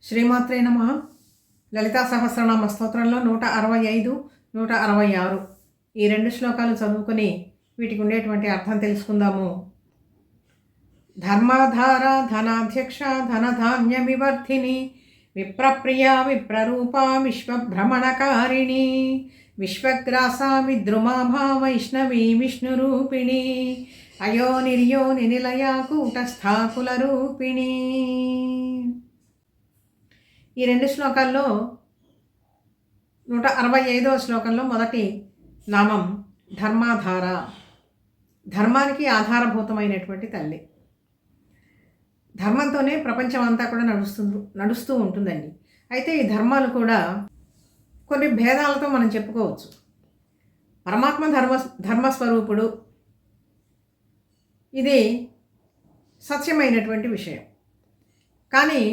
శ్రీమాత్రే నమః. లలితా సహస్రనామ స్తోత్రంలో 165, 166 ఈ రెండు శ్లోకాలు చదువుకొని వీటికి ఉండేటువంటి అర్థం తెలుసుకుందాము. ధర్మాధార ధనాధ్యక్ష ధనధాన్య వివర్ధిని విప్రప్రియ విప్రరూపా విశ్వభ్రమణకారిణి విశ్వగ్రాసా విద్రుమాభా వైష్ణవీ విష్ణురూపిణి అయో నిర్యో నినిలయా కూటస్థా కులరూపిణి. ఈ రెండు శ్లోకాల్లో 165వ శ్లోకంలో మొదటి నామం ధర్మాధార, ధర్మానికి ఆధారభూతమైనటువంటి తల్లి. ధర్మంతోనే ప్రపంచం అంతా కూడా నడుస్తూ ఉంటుందండి. అయితే ఈ ధర్మాలు కూడా కొన్ని భేదాలతో మనం చెప్పుకోవచ్చు. పరమాత్మ ధర్మస్వరూపుడు, ఇది సత్యమైనటువంటి విషయం. కానీ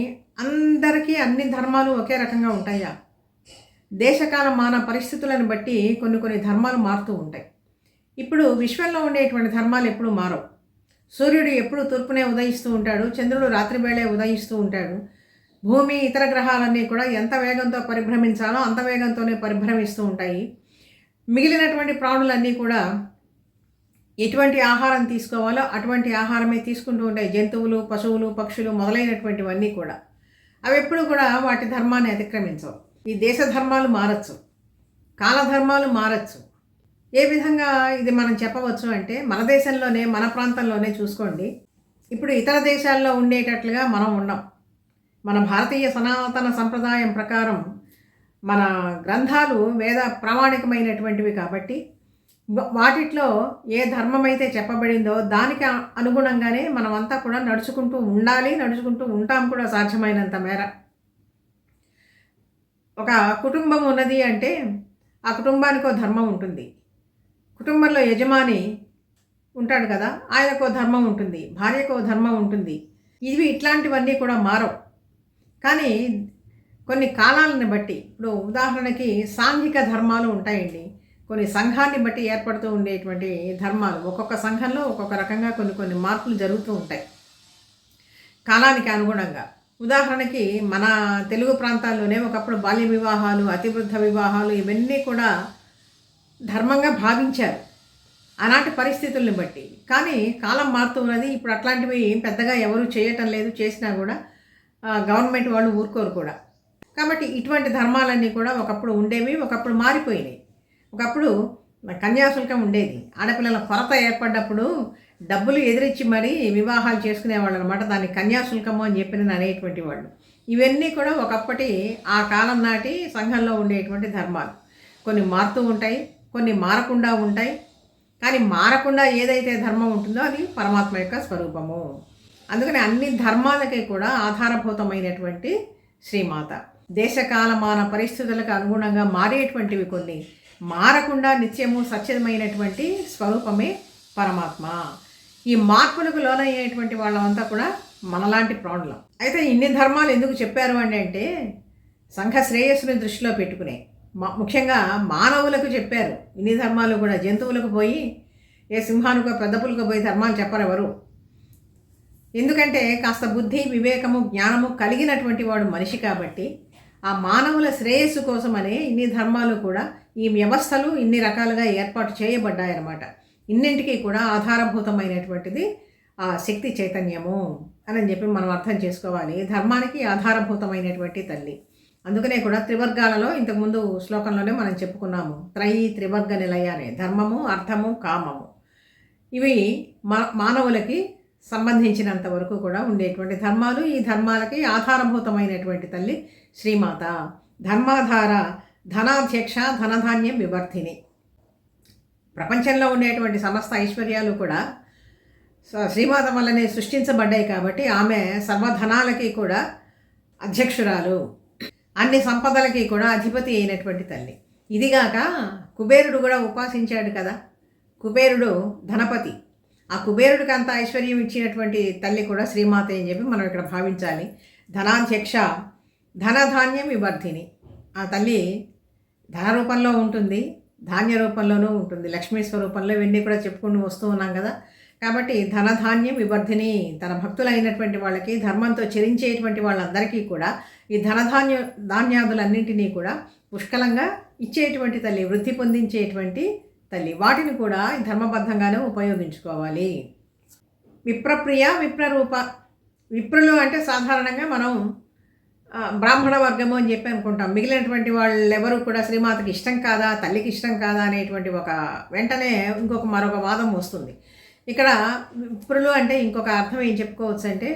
అందరికీ అన్ని ధర్మాలు ఒకే రకంగా ఉంటాయా? దేశకాల మాన పరిస్థితులను బట్టి కొన్ని ధర్మాలు మారుతూ ఉంటాయి. ఇప్పుడు విశ్వంలో ఉండేటువంటి ధర్మాలు ఎప్పుడూ మారవు. సూర్యుడు ఎప్పుడు తూర్పునే ఉదయిస్తూ ఉంటాడు, చంద్రుడు రాత్రి వేళే ఉదయిస్తూ ఉంటాడు. భూమి ఇతర గ్రహాలన్నీ కూడా ఎంత వేగంతో పరిభ్రమించాలో అంత వేగంతోనే పరిభ్రమిస్తూ ఉంటాయి. మిగిలినటువంటి ప్రాణులన్నీ కూడా ఎటువంటి ఆహారం తీసుకోవాలో అటువంటి ఆహారమే తీసుకుంటూ ఉంటాయి. జంతువులు, పశువులు, పక్షులు మొదలైనటువంటివన్నీ కూడా అవి ఎప్పుడు కూడా వాటి ధర్మాన్ని అతిక్రమించవు. ఈ దేశ ధర్మాలు మారచ్చు, కాలధర్మాలు మారచ్చు. ఏ విధంగా ఇది మనం చెప్పవచ్చు అంటే, మన దేశంలోనే మన ప్రాంతంలోనే చూసుకోండి. ఇప్పుడు ఇతర దేశాల్లో ఉండేటట్లుగా మనం ఉన్నాం. మన భారతీయ సనాతన సంప్రదాయం ప్రకారం మన గ్రంథాలు వేద ప్రామాణికమైనటువంటివి కాబట్టి వాటిట్లో ఏ ధర్మం అయితే చెప్పబడిందో దానికి అనుగుణంగానే మనమంతా కూడా నడుచుకుంటూ ఉండాలి, నడుచుకుంటూ ఉంటాం కూడా సాధ్యమైనంత మేర. ఒక కుటుంబం ఉన్నది అంటే ఆ కుటుంబానికి ధర్మం ఉంటుంది. కుటుంబంలో యజమాని ఉంటాడు కదా, ఆయనకు ధర్మం ఉంటుంది, భార్యకు ధర్మం ఉంటుంది. ఇట్లాంటివన్నీ కూడా మారవు. కానీ కొన్ని కాలాలను బట్టి, ఇప్పుడు ఉదాహరణకి సాంఘిక ధర్మాలు ఉంటాయండి. కొన్ని సంఘాన్ని బట్టి ఏర్పడుతూ ఉండేటువంటి ధర్మాలు, ఒక్కొక్క సంఘంలో ఒక్కొక్క రకంగా కొన్ని మార్పులు జరుగుతూ ఉంటాయి కాలానికి అనుగుణంగా. ఉదాహరణకి మన తెలుగు ప్రాంతాల్లోనే ఒకప్పుడు బాల్య వివాహాలు, అతివృద్ధ వివాహాలు ఇవన్నీ కూడా ధర్మంగా భావించారు ఆనాటి పరిస్థితుల్ని బట్టి. కానీ కాలం మారుతూ ఉన్నది. ఇప్పుడు అట్లాంటివి పెద్దగా ఎవరు చేయటం లేదు. చేసినా కూడా గవర్నమెంట్ వాళ్ళు ఊరుకోరు కూడా. కాబట్టి ఇటువంటి ధర్మాలన్నీ కూడా ఒకప్పుడు ఉండేవి, ఒకప్పుడు మారిపోయినాయి. ఒకప్పుడు కన్యాశుల్కం ఉండేది. ఆడపిల్లల కొరత ఏర్పడ్డప్పుడు డబ్బులు ఎదిరించి మరీ వివాహాలు చేసుకునేవాళ్ళు అనమాట. దాన్ని కన్యాశుల్కము అని చెప్పి అనేటువంటి వాళ్ళు. ఇవన్నీ కూడా ఒకప్పటి ఆ కాలం నాటి సంఘంలో ఉండేటువంటి ధర్మాలు. కొన్ని మారుతూ ఉంటాయి, కొన్ని మారకుండా ఉంటాయి. కానీ మారకుండా ఏదైతే ధర్మం ఉంటుందో అది పరమాత్మ యొక్క స్వరూపము. అందుకని అన్ని ధర్మాలకి కూడా ఆధారభూతమైనటువంటి శ్రీమాత. దేశకాలమాన పరిస్థితులకు అనుగుణంగా మారేటువంటివి కొన్ని, మారకుండా నిత్యము సత్యమైనటువంటి స్వరూపమే పరమాత్మ. ఈ మార్పులకు లోనయ్యేటువంటి వాళ్ళంతా కూడా మనలాంటి ప్రాణులం. అయితే ఇన్ని ధర్మాలు ఎందుకు చెప్పారు అంటే సంఘ శ్రేయస్సుని దృష్టిలో పెట్టుకునే ముఖ్యంగా మానవులకు చెప్పారు ఇన్ని ధర్మాలు కూడా. జంతువులకు పోయి, ఏ సింహానికో పెద్ద పులుకో పోయి ధర్మాలు చెప్పరు ఎవరు. ఎందుకంటే కాస్త బుద్ధి, వివేకము, జ్ఞానము కలిగినటువంటి వాడు మనిషి కాబట్టి ఆ మానవుల శ్రేయస్సు కోసమనే ఇన్ని ధర్మాలు కూడా, ఈ వ్యవస్థలు ఇన్ని రకాలుగా ఏర్పాటు చేయబడ్డాయన్నమాట. ఇన్నింటికీ కూడా ఆధారభూతమైనటువంటిది ఆ శక్తి చైతన్యము అని చెప్పి మనం అర్థం చేసుకోవాలి. ధర్మానికి ఆధారభూతమైనటువంటి తల్లి. అందుకనే కూడా త్రివర్గాలలో ఇంతకుముందు శ్లోకంలోనే మనం చెప్పుకున్నాము, త్రివర్గ నిలయ అనే ధర్మము, అర్థము, కామము. ఇవి మానవులకి సంబంధించినంత వరకు కూడా ఉండేటువంటి ధర్మాలు. ఈ ధర్మాలకి ఆధారభూతమైనటువంటి తల్లి శ్రీమాత. ధర్మాధార ధనాధ్యక్ష ధనధాన్యం వివర్ధిని. ప్రపంచంలో ఉండేటువంటి సమస్త ఐశ్వర్యాలు కూడా శ్రీమాత వల్లనే సృష్టించబడ్డాయి కాబట్టి ఆమె సర్వధనాలకి కూడా అధ్యక్షురాలు, అన్ని సంపదలకి కూడా అధిపతి అయినటువంటి తల్లి. ఇదిగాక కుబేరుడు కూడా ఉపాసించాడు కదా. కుబేరుడు ధనపతి. ఆ కుబేరుడికి అంత ఐశ్వర్యం ఇచ్చినటువంటి తల్లి కూడా శ్రీమాత అని చెప్పి మనం ఇక్కడ భావించాలి. ధనాధ్యక్ష ధనధాన్యం వివర్ధిని. ఆ తల్లి ధన రూపంలో ఉంటుంది, ధాన్య రూపంలోనూ ఉంటుంది, లక్ష్మీ స్వరూపంలో ఇవన్నీ కూడా చెప్పుకుంటూ వస్తూ ఉన్నాం కదా. కాబట్టి ధనధాన్యం వివర్ధిని, తన భక్తులైనటువంటి వాళ్ళకి, ధర్మంతో చెరించేటువంటి వాళ్ళందరికీ కూడా ఈ ధాన్యాదులన్నింటినీ కూడా పుష్కలంగా ఇచ్చేటువంటి తల్లి, వృద్ధి పొందించేటువంటి తల్లి. వాటిని కూడా ధర్మబద్ధంగానే ఉపయోగించుకోవాలి. విప్రప్రియ విప్రరూప. విప్రులు అంటే సాధారణంగా మనం బ్రాహ్మణ వర్గము అని చెప్పి అనుకుంటాం. మిగిలినటువంటి వాళ్ళెవరూ కూడా శ్రీమాతకి ఇష్టం కాదా, తల్లికి ఇష్టం కాదా అనేటువంటి ఒక వెంటనే మరొక వాదం వస్తుంది. ఇక్కడ విప్రులు అంటే ఇంకొక అర్థం ఏం చెప్పుకోవచ్చు అంటే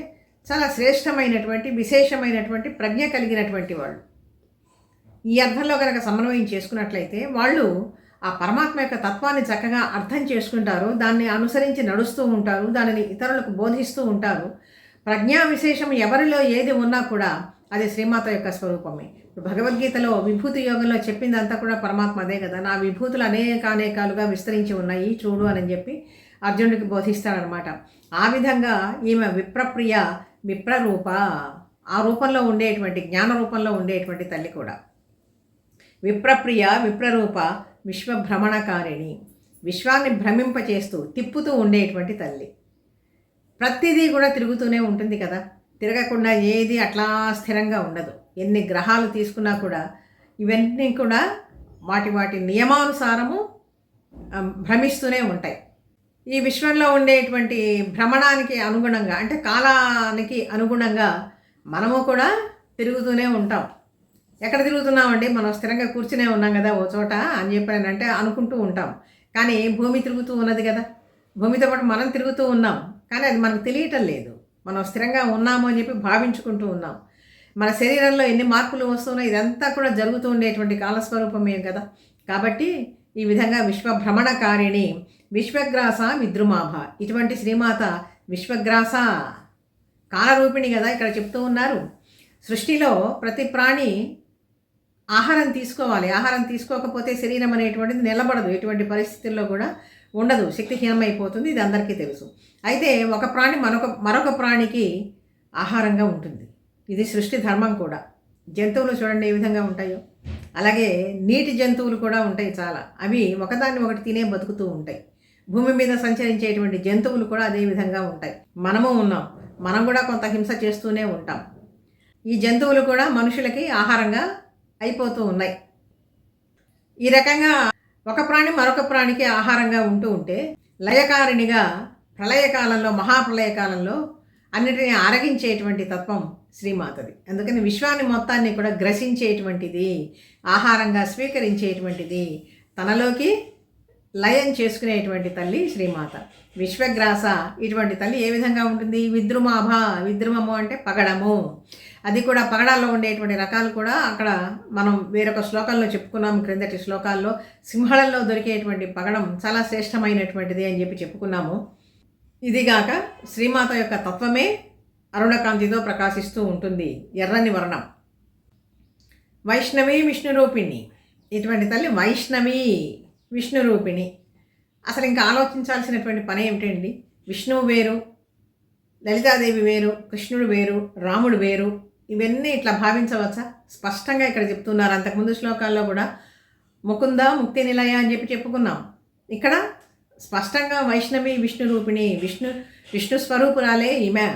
చాలా శ్రేష్టమైనటువంటి, విశేషమైనటువంటి ప్రజ్ఞ కలిగినటువంటి వాళ్ళు. ఈ అర్థంలో కనుక సమన్వయం చేసుకున్నట్లయితే వాళ్ళు ఆ పరమాత్మ యొక్క తత్వాన్ని చక్కగా అర్థం చేసుకుంటారు, దాన్ని అనుసరించి నడుస్తూ ఉంటారు, దానిని ఇతరులకు బోధిస్తూ ఉంటారు. ప్రజ్ఞా విశేషం ఎవరిలో ఏది ఉన్నా కూడా అది శ్రీమాత యొక్క స్వరూపమే. ఇప్పుడు భగవద్గీతలో విభూతి యోగంలో చెప్పిందంతా కూడా పరమాత్మ అదే కదా. నా విభూతులు అనేకాలుగా విస్తరించి ఉన్నాయి చూడు అని చెప్పి అర్జునుడికి బోధిస్తాడనమాట. ఆ విధంగా ఈమె విప్రప్రియ విప్రరూప, ఆ రూపంలో ఉండేటువంటి, జ్ఞాన రూపంలో ఉండేటువంటి తల్లి కూడా. విప్రప్రియ విప్రరూప విశ్వభ్రమణకారిణి, విశ్వాన్ని భ్రమింపచేస్తూ తిప్పుతూ ఉండేటువంటి తల్లి. ప్రతిదీ కూడా తిరుగుతూనే ఉంటుంది కదా, తిరగకుండా ఏది అట్లా స్థిరంగా ఉండదు. ఎన్ని గ్రహాలు తీసుకున్నా కూడా ఇవన్నీ కూడా వాటి నియమానుసారము భ్రమిస్తూనే ఉంటాయి. ఈ విశ్వంలో ఉండేటువంటి భ్రమణానికి అనుగుణంగా, అంటే కాలానికి అనుగుణంగా మనము కూడా తిరుగుతూనే ఉంటాం. ఎక్కడ తిరుగుతున్నామండి? మనం స్థిరంగా కూర్చునే ఉన్నాం కదా ఓ చోట అని చెప్పానంటే అనుకుంటూ ఉంటాం. కానీ భూమి తిరుగుతూ ఉన్నది కదా, భూమితో పాటు మనం తిరుగుతూ ఉన్నాం. కానీ అది మనకు తెలియటం లేదు. మనం స్థిరంగా ఉన్నాము అని చెప్పి భావించుకుంటూ ఉన్నాం. మన శరీరంలో ఎన్ని మార్పులు వస్తున్నాయి, ఇదంతా కూడా జరుగుతూ ఉండేటువంటి కాలస్వరూపమే కదా. కాబట్టి ఈ విధంగా విశ్వభ్రమణకారిణి, విశ్వగ్రాస విద్రుమాభ. ఇటువంటి శ్రీమాత విశ్వగ్రాస, కాలరూపిణి కదా ఇక్కడ చెప్తూ ఉన్నారు. సృష్టిలో ప్రతి ప్రాణి ఆహారం తీసుకోవాలి. ఆహారం తీసుకోకపోతే శరీరం అనేటువంటిది నిలబడదు, ఎటువంటి పరిస్థితుల్లో కూడా ఉండదు, శక్తిహీనమైపోతుంది. ఇది అందరికీ తెలుసు. అయితే ఒక ప్రాణి మరొక ప్రాణికి ఆహారంగా ఉంటుంది. ఇది సృష్టి ధర్మం కూడా. జంతువులు చూడండి ఏ విధంగా ఉంటాయో, అలాగే నీటి జంతువులు కూడా ఉంటాయి చాలా. అవి ఒకదాన్ని ఒకటి తినే బతుకుతూ ఉంటాయి. భూమి మీద సంచరించేటువంటి జంతువులు కూడా అదే విధంగా ఉంటాయి. మనము ఉన్నాం, మనం కూడా కొంత హింస చేస్తూనే ఉంటాం. ఈ జంతువులు కూడా మనుషులకి ఆహారంగా అయిపోతూ ఉన్నాయి. ఈ రకంగా ఒక ప్రాణి మరొక ప్రాణికి ఆహారంగా ఉంటూ ఉంటే లయకారిణిగా ప్రళయకాలంలో, మహాప్రళయకాలంలో అన్నిటినీ ఆరగించేటువంటి తత్వం శ్రీమాతది. అందుకని విశ్వాన్ని మొత్తాన్ని కూడా గ్రసించేటువంటిది, ఆహారంగా స్వీకరించేటువంటిది, తనలోకి లయం చేసుకునేటువంటి తల్లి శ్రీమాత. విశ్వగ్రాస, ఇటువంటి తల్లి ఏ విధంగా ఉంటుంది? విద్రుమాభ, విద్రుమము అంటే పగడము. అది కూడా పగడాల్లో ఉండేటువంటి రకాలు కూడా అక్కడ మనం వేరొక శ్లోకంలో చెప్పుకున్నాం. క్రిందటి శ్లోకాల్లో సింహళంలో దొరికేటువంటి పగడం చాలా శ్రేష్టమైనటువంటిది అని చెప్పి చెప్పుకున్నాము. ఇదిగాక శ్రీమాత యొక్క తత్వమే అరుణకాంతితో ప్రకాశిస్తూ ఉంటుంది, ఎర్రని వర్ణం. వైష్ణవి విష్ణురూపిణి, ఇటువంటి తల్లి వైష్ణవి విష్ణురూపిణి. అసలు ఇంకా ఆలోచించాల్సినటువంటి పని ఏమిటండి? విష్ణువు వేరు, లలితాదేవి వేరు, కృష్ణుడు వేరు, రాముడు వేరు, ఇవన్నీ ఇట్లా భావించవచ్చా? స్పష్టంగా ఇక్కడ చెప్తున్నారు. అంతకుముందు శ్లోకాల్లో కూడా ముకుంద ముక్తి నిలయ అని చెప్పి చెప్పుకున్నాం. ఇక్కడ స్పష్టంగా వైష్ణవి విష్ణు రూపిణి, విష్ణు స్వరూపురాలే ఈమె.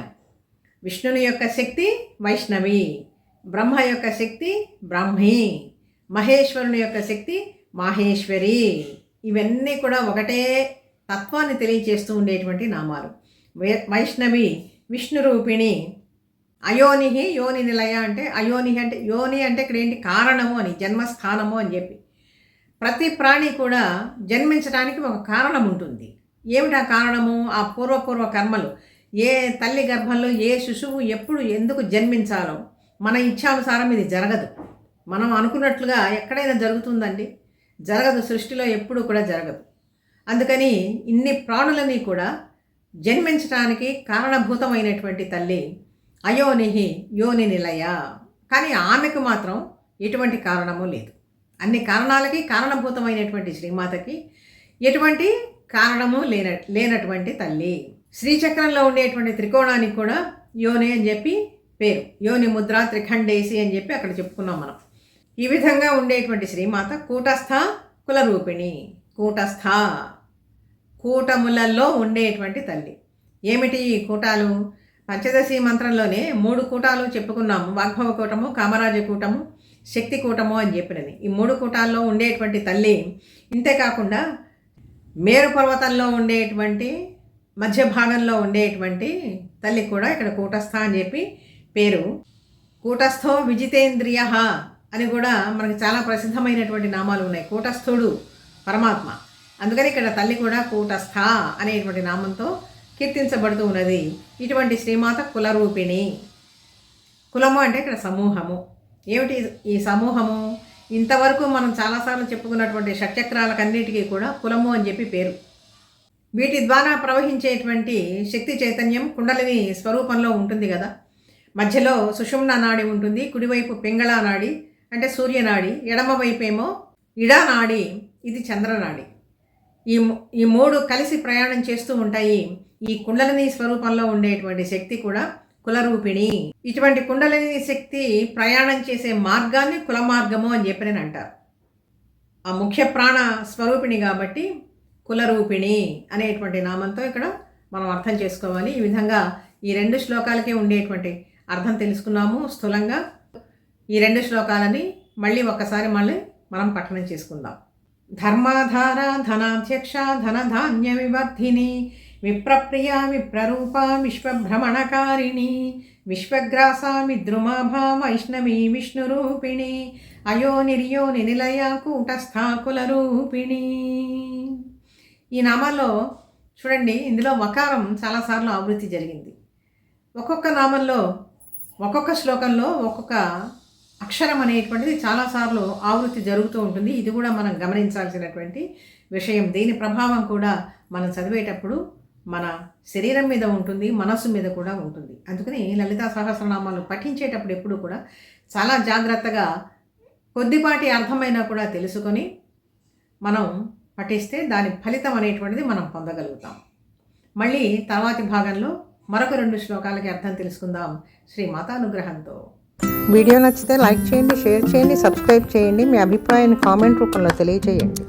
విష్ణుని యొక్క శక్తి వైష్ణవి, బ్రహ్మ యొక్క శక్తి బ్రాహ్మి, మహేశ్వరుని యొక్క శక్తి మాహేశ్వరి. ఇవన్నీ కూడా ఒకటే తత్వాన్ని తెలియచేస్తూ ఉండేటువంటి నామాలు. వైష్ణవి విష్ణు రూపిణి, అయోనిహి యోని నిలయ అంటే అయోనిహి అంటే యోని అంటే ఇక్కడ ఏంటి? కారణము అని, జన్మస్థానము అని చెప్పి. ప్రతి ప్రాణి కూడా జన్మించడానికి ఒక కారణం ఉంటుంది. ఏమిటి ఆ కారణము? ఆ పూర్వ కర్మలు. ఏ తల్లి గర్భంలో ఏ శిశువు ఎప్పుడు ఎందుకు జన్మించాలో మన ఇచ్ఛానుసారం ఇది జరగదు. మనం అనుకున్నట్లుగా ఎక్కడైనా జరుగుతుందండి? జరగదు. సృష్టిలో ఎప్పుడు కూడా జరగదు. అందుకని ఇన్ని ప్రాణులని కూడా జన్మించడానికి కారణభూతమైనటువంటి తల్లి అయోనిహి యోని నిలయ. కానీ ఆమెకు మాత్రం ఎటువంటి కారణము లేదు. అన్ని కారణాలకి కారణభూతమైనటువంటి శ్రీమాతకి ఎటువంటి కారణము లేనటువంటి తల్లి. శ్రీచక్రంలో ఉండేటువంటి త్రికోణానికి కూడా యోని అని చెప్పి పేరు. యోని ముద్ర త్రిఖండేసి అని చెప్పి అక్కడ చెప్పుకున్నాం మనం. ఈ విధంగా ఉండేటువంటి శ్రీమాత కూటస్థ కులరూపిణి. కూటస్థ, కూటములలో ఉండేటువంటి తల్లి. ఏమిటి ఈ కూటాలు? పంచదశి మంత్రంలోనే 3 కూటాలు చెప్పుకున్నాము. వాగ్భవ కూటము, కామరాజ కూటము, శక్తి కూటము అని చెప్పినది. ఈ 3 కూటాల్లో ఉండేటువంటి తల్లి ఇంతేకాకుండా మేరు పర్వతంలో ఉండేటువంటి మధ్య భాగంలో ఉండేటువంటి తల్లి కూడా ఇక్కడ కూటస్థ అని చెప్పి పేరు. కూటస్థో విజితేంద్రియ అని కూడా మనకి చాలా ప్రసిద్ధమైనటువంటి నామాలు ఉన్నాయి. కూటస్థుడు పరమాత్మ, అందుకని ఇక్కడ తల్లి కూడా కూటస్థ అనేటువంటి నామంతో కీర్తించబడుతూ ఉన్నది. ఇటువంటి శ్రీమాత కులరూపిణి. కులము అంటే ఇక్కడ సమూహము. ఏమిటి ఈ సమూహము? ఇంతవరకు మనం చాలాసార్లు చెప్పుకున్నటువంటి షట్చక్రాలకన్నిటికీ కూడా కులము అని చెప్పి పేరు. వీటి ద్వారా ప్రవహించేటువంటి శక్తి చైతన్యం కుండలిని స్వరూపంలో ఉంటుంది కదా. మధ్యలో సుషుమ్న నాడి ఉంటుంది, కుడివైపు పింగళా నాడి అంటే సూర్యనాడి, ఎడమ వైపేమో ఇడా నాడి, ఇది చంద్రనాడి. ఈ 3 కలిసి ప్రయాణం చేస్తూ ఉంటాయి. ఈ కుండలిని స్వరూపంలో ఉండేటువంటి శక్తి కూడా కులరూపిణి. ఇటువంటి కుండలిని శక్తి ప్రయాణం చేసే మార్గాన్ని కుల మార్గము అని చెప్పి నేను అంటారు. ఆ ముఖ్య ప్రాణ స్వరూపిణి కాబట్టి కులరూపిణి అనేటువంటి నామంతో ఇక్కడ మనం అర్థం చేసుకోవాలి. ఈ విధంగా ఈ 2 శ్లోకాలకే ఉండేటువంటి అర్థం తెలుసుకున్నాము స్థూలంగా. ఈ 2 శ్లోకాలని మళ్ళీ మనం పఠనం చేసుకుందాం. ధర్మాధార ధనాధ్యక్ష ధనధాన్య వివర్ధిని విప్రప్రియ విప్రరూప విశ్వభ్రమణకారిణి విశ్వగ్రాస విద్రుమాభా వైష్ణవి విష్ణురూపిణి అయో నిర్యోని నిలయ కూటస్థ కులరూపిణి. ఈ నామాల్లో చూడండి, ఇందులో వకారం చాలాసార్లు ఆవృత్తి జరిగింది. ఒక్కొక్క నామంలో ఒక్కొక్క శ్లోకంలో ఒక్కొక్క అక్షరం అనేటువంటిది చాలాసార్లు ఆవృత్తి జరుగుతూ ఉంటుంది. ఇది కూడా మనం గమనించాల్సినటువంటి విషయం. దీని ప్రభావం కూడా మనం చదివేటప్పుడు మన శరీరం మీద ఉంటుంది, మనస్సు మీద కూడా ఉంటుంది. అందుకని లలితా సహస్రనామాలు పఠించేటప్పుడు ఎప్పుడు కూడా చాలా జాగ్రత్తగా కొద్దిపాటి అర్థమైనా కూడా తెలుసుకొని మనం పఠిస్తే దాని ఫలితం అనేటువంటిది మనం పొందగలుగుతాం. మళ్ళీ తర్వాతి భాగంలో మరొక 2 శ్లోకాలకి అర్థం తెలుసుకుందాం శ్రీ మాతానుగ్రహంతో. వీడియో నచ్చితే లైక్ చేయండి, షేర్ చేయండి, సబ్స్క్రైబ్ చేయండి. మీ అభిప్రాయాన్ని కామెంట్ రూపంలో తెలియజేయండి.